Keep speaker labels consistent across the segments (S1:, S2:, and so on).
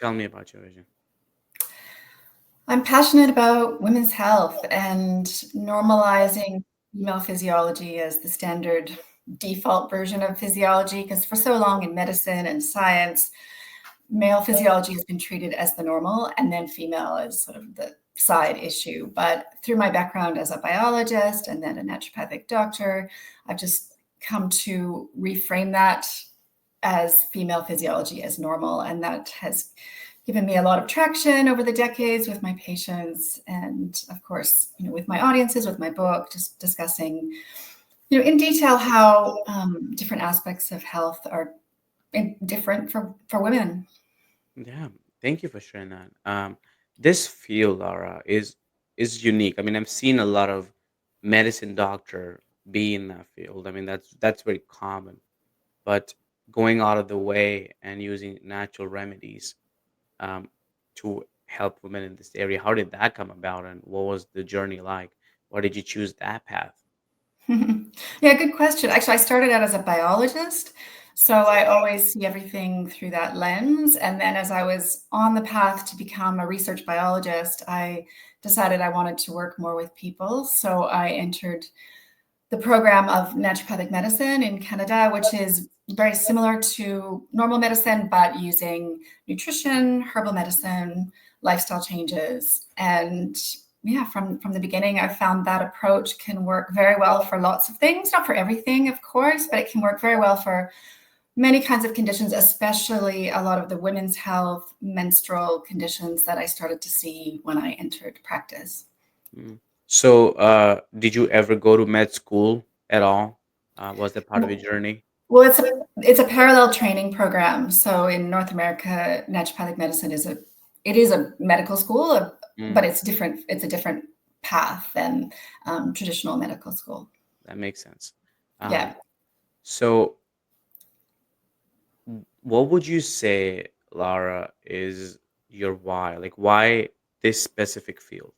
S1: Tell me about your vision.
S2: I'm passionate about women's health and normalizing female physiology as the standard default version of physiology. Because for so long in medicine and science, male physiology has been treated as the normal, and then female as sort of the side issue. But through my background as a biologist and then a naturopathic doctor, I've just come to reframe that as female physiology as normal. And that has given me a lot of traction over the decades with my patients and, of course, with my audiences, with my book, just discussing, in detail how different aspects of health are different for women.
S1: Yeah, thank you for sharing that. This field, Laura, is unique. I mean, I've seen a lot of medicine doctor be in that field. I mean, that's very common. But going out of the way and using natural remedies um, to help women in this area, how did that come about, and what was the journey like? Why did you choose that path?
S2: Yeah, good question. Actually, I started out as a biologist, so I always see everything through that lens. And then as I was on the path to become a research biologist, I decided I wanted to work more with people. So I entered the program of naturopathic medicine in Canada, which is very similar to normal medicine, but using nutrition, herbal medicine, lifestyle changes. And yeah, from the beginning, I found that approach can work very well for lots of things, not for everything, of course, but it can work very well for many kinds of conditions, especially a lot of the women's health, menstrual conditions that I started to see when I entered practice.
S1: Mm. So, did you ever go to med school at all? Was that part of your journey?
S2: Well, it's a parallel training program. So in North America, naturopathic medicine is a medical school, but
S1: Mm,
S2: it's different. It's a different path than traditional medical school.
S1: that makes sense.
S2: Yeah.
S1: Um, so, what would you say, Laura, is your why? Like, why this specific field?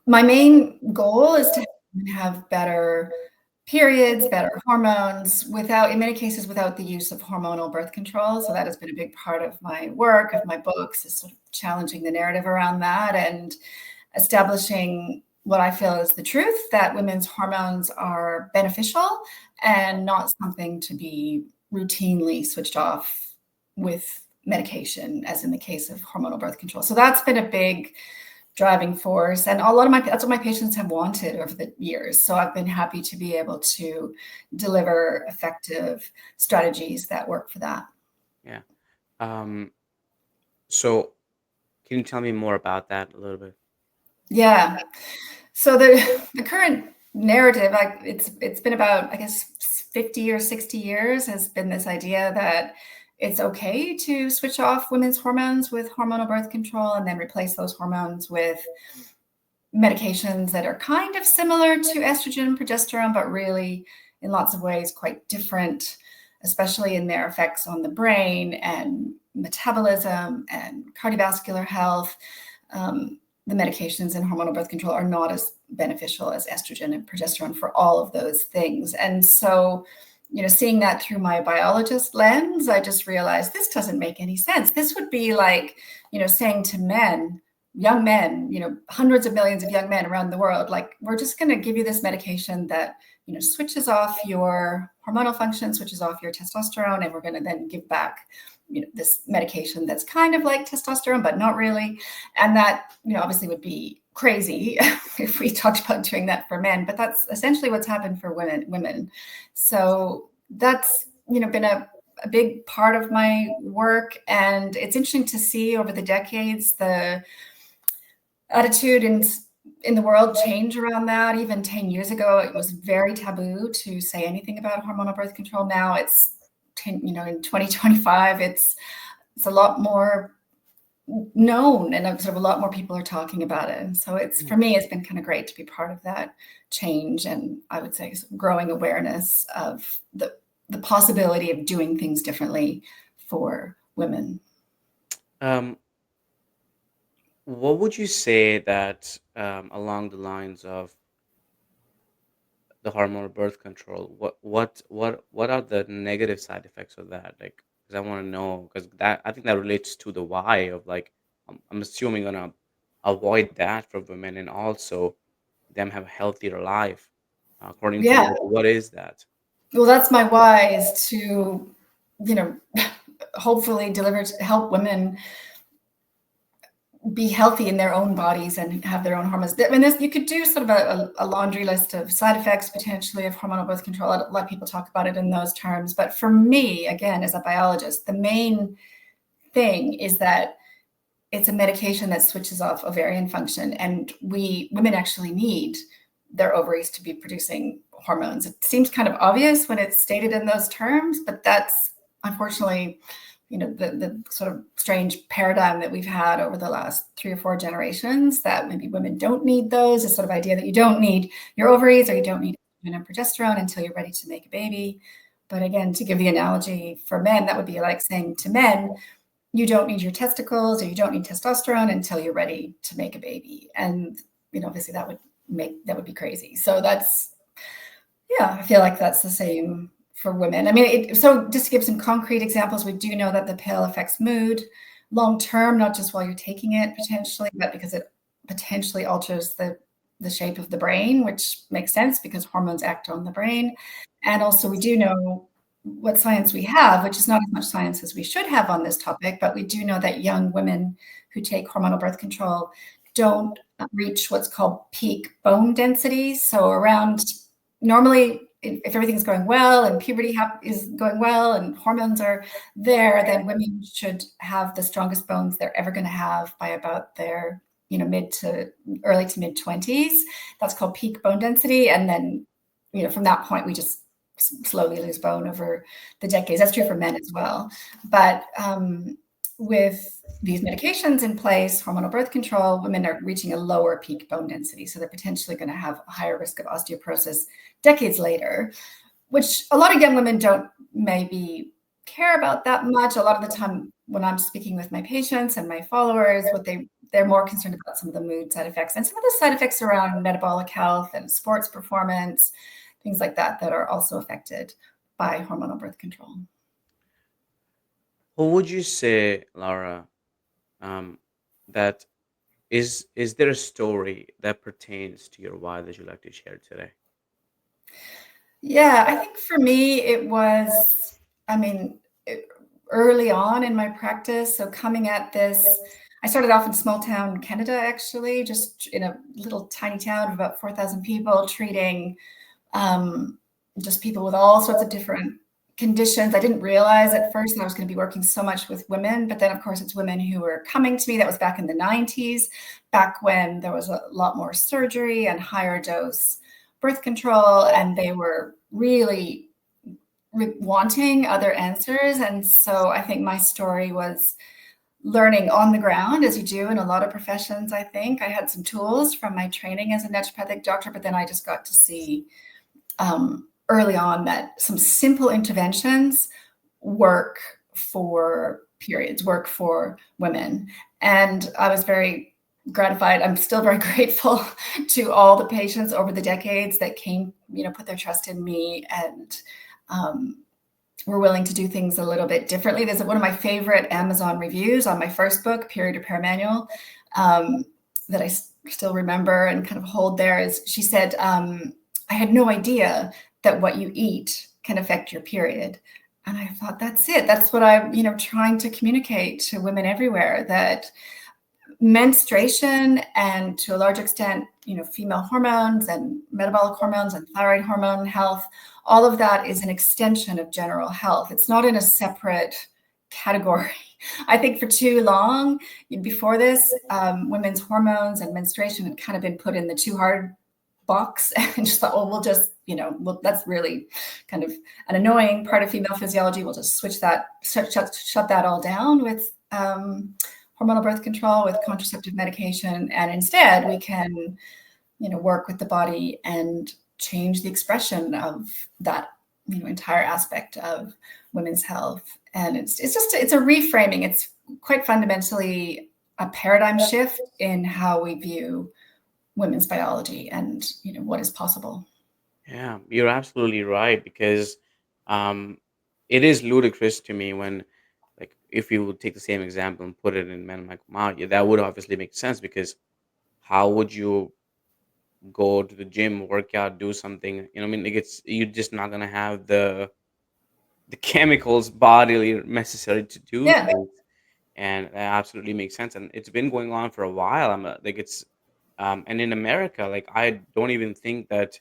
S2: My main goal is to have better periods, better hormones, without, in many cases, without the use of hormonal birth control. So that has been a big part of my work, of my books, is sort of challenging the narrative around that and establishing what I feel is the truth, that women's hormones are beneficial and not something to be routinely switched off with medication, as in the case of hormonal birth control. So that's been a big driving force, and a lot of my that's what my patients have wanted over the years. So I've been happy to be able to deliver effective strategies that work for that.
S1: Yeah. Um, so, can you tell me more about that a little bit?
S2: Yeah. So the current narrative, like it's been about, I guess, 50 or 60 years, has been this idea that it's okay to switch off women's hormones with hormonal birth control and then replace those hormones with medications that are kind of similar to estrogen and progesterone, but really in lots of ways quite different, especially in their effects on the brain and metabolism and cardiovascular health. The medications in hormonal birth control are not as beneficial as estrogen and progesterone for all of those things. And so, seeing that through my biologist lens, I just realized this doesn't make any sense. This would be like, saying to men, young men, hundreds of millions of young men around the world, like, we're just going to give you this medication that, switches off your hormonal function, switches off your testosterone, and we're going to then give back, this medication that's kind of like testosterone, but not really. And that, obviously would be crazy if we talked about doing that for men, but that's essentially what's happened for women. So that's, been a big part of my work. And it's interesting to see over the decades the attitude in the world change around that. Even 10 years ago, it was very taboo to say anything about hormonal birth control. Now it's 10, in 2025, it's a lot more known, and sort of a lot more people are talking about it. And so it's, for
S1: Yeah.
S2: me, it's been kind of great to be part of that change. And I would say growing awareness of the possibility of doing things differently for women.
S1: Um, what would you say that along the lines of the hormonal birth control? What are the negative side effects of that? Like, because I want to know, because that I think that relates to the why of like I'm assuming gonna avoid that for women, and also them have a healthier life. According to
S2: Yeah.
S1: you, what is that?
S2: Well, that's my why, is to, you know, hopefully deliver to help women be healthy in their own bodies and have their own hormones. I mean, you could do sort of a laundry list of side effects potentially of hormonal birth control. A lot of people talk about it in those terms. But for me, again, as a biologist, the main thing is that it's a medication that switches off ovarian function. And women actually need their ovaries to be producing hormones. It seems kind of obvious when it's stated in those terms, but that's unfortunately, the sort of strange paradigm that we've had over the last 3 or 4 generations, that maybe women don't need those. This sort of idea that you don't need your ovaries, or you don't need progesterone until you're ready to make a baby. But again, to give the analogy for men, that would be like saying to men, you don't need your testicles or you don't need testosterone until you're ready to make a baby. And, obviously that would be crazy. So I feel like that's the same for women. I mean, so just to give some concrete examples, we do know that the pill affects mood long term, not just while you're taking it potentially, but because it potentially alters the shape of the brain, which makes sense because hormones act on the brain. And also we do know what science we have, which is not as much science as we should have on this topic, but we do know that young women who take hormonal birth control don't reach what's called peak bone density. So around, normally, if everything's going well and puberty is going well and hormones are there, then women should have the strongest bones they're ever going to have by about their mid to early to mid 20s. That's called peak bone density. And then from that point we just slowly lose bone over the decades. That's true for men as well. But with these medications in place, hormonal birth control, women are reaching a lower peak bone density. So they're potentially going to have a higher risk of osteoporosis decades later, which a lot of young women don't maybe care about that much. A lot of the time when I'm speaking with my patients and my followers, they're more concerned about some of the mood side effects and some of the side effects around metabolic health and sports performance, things like that are also affected by hormonal birth control.
S1: Who would you say, Laura, um, that is there a story that pertains to your why that you'd like to share today?
S2: Yeah, I think for me, it was, I mean, early on in my practice. So coming at this, I started off in small town Canada, actually, just in a little tiny town of about 4,000 people, treating um, just people with all sorts of different conditions. I didn't realize at first that I was going to be working so much with women, but then of course it's women who were coming to me. That was back in the 90s, back when there was a lot more surgery and higher dose birth control, and they were really wanting other answers. And so I think my story was learning on the ground, as you do in a lot of professions. I think I had some tools from my training as a naturopathic doctor, but then I just got to see early on that some simple interventions work for periods, work for women. And I was very gratified. I'm still very grateful to all the patients over the decades that came, put their trust in me and were willing to do things a little bit differently. There's one of my favorite Amazon reviews on my first book, Period Repair Manual, that I still remember and kind of hold there. Is she said, I had no idea that what you eat can affect your period. And I thought, that's it. That's what I'm, trying to communicate to women everywhere, that menstruation and to a large extent, female hormones and metabolic hormones and thyroid hormone health, all of that is an extension of general health. It's not in a separate category. I think for too long before this, women's hormones and menstruation had kind of been put in the too hard box and just thought, oh, we'll just, that's really kind of an annoying part of female physiology. We'll just switch that, shut that all down with hormonal birth control, with contraceptive medication. And instead we can, work with the body and change the expression of that, entire aspect of women's health. And it's a reframing. It's quite fundamentally a paradigm shift in how we view women's biology and what is possible.
S1: Yeah, you're absolutely right, because um, it is ludicrous to me when if you would take the same example and put it in men, I'm like, wow, yeah, that would obviously make sense, because how would you go to the gym, work out, do something? You know, I mean, like, it's you're just not gonna have the chemicals bodily necessary to do
S2: Yeah.
S1: things, and that absolutely makes sense. And it's been going on for a while. Like it's, and in America, like I don't even think that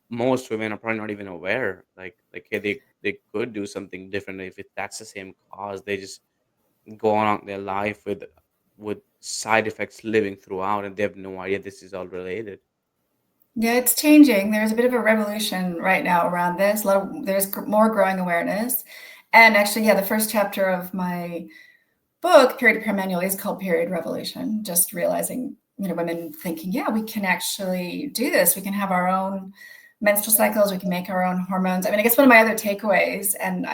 S1: most women are probably not even aware. Like hey, they could do something different if that's the same cause. They just go on their life with side effects living throughout, and they have no idea this is all related.
S2: Yeah, it's changing. There's a bit of a revolution right now around this. There's more growing awareness. And actually, yeah, the first chapter of my book, Period Repair Manual, is called Period Revolution. Just realizing, women thinking, yeah, we can actually do this. We can have our own menstrual cycles. We can make our own hormones. I mean, I guess one of my other takeaways, and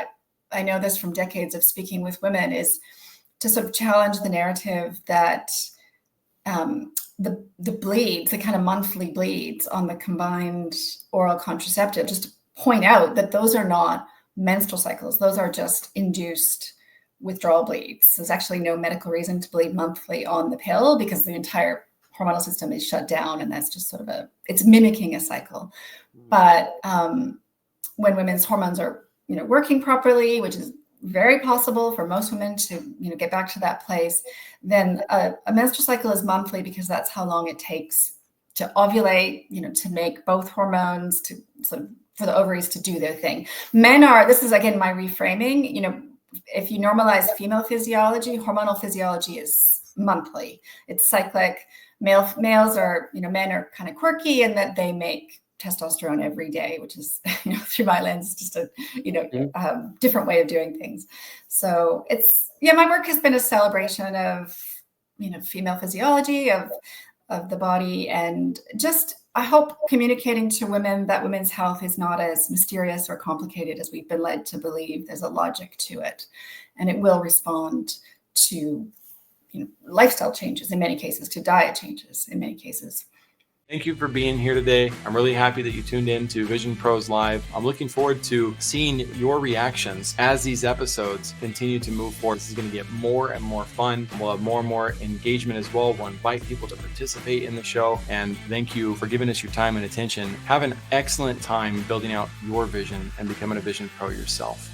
S2: I know this from decades of speaking with women, is to sort of challenge the narrative that the bleeds, the kind of monthly bleeds on the combined oral contraceptive, just to point out that those are not menstrual cycles. Those are just induced withdrawal bleeds. There's actually no medical reason to bleed monthly on the pill, because the entire hormonal system is shut down, and that's just sort of it's mimicking a cycle.
S1: Mm.
S2: But when women's hormones are, working properly, which is very possible for most women to, get back to that place, then a menstrual cycle is monthly, because that's how long it takes to ovulate, to make both hormones, to sort of for the ovaries to do their thing. This is again my reframing, if you normalize female physiology, hormonal physiology is monthly. It's cyclic. Males are, men are kind of quirky in that they make testosterone every day, which is, through my lens, just a,
S1: Mhm.
S2: different way of doing things. So my work has been a celebration of, female physiology, of the body, and just, I hope, communicating to women that women's health is not as mysterious or complicated as we've been led to believe. There's a logic to it, and it will respond to, lifestyle changes in many cases, to diet changes in many cases.
S3: Thank you for being here today. I'm really happy that you tuned in to Vision Pros Live. I'm looking forward to seeing your reactions as these episodes continue to move forward. This is going to get more and more fun. We'll have more and more engagement as well. We'll invite people to participate in the show. And thank you for giving us your time and attention. Have an excellent time building out your vision and becoming a Vision Pro yourself.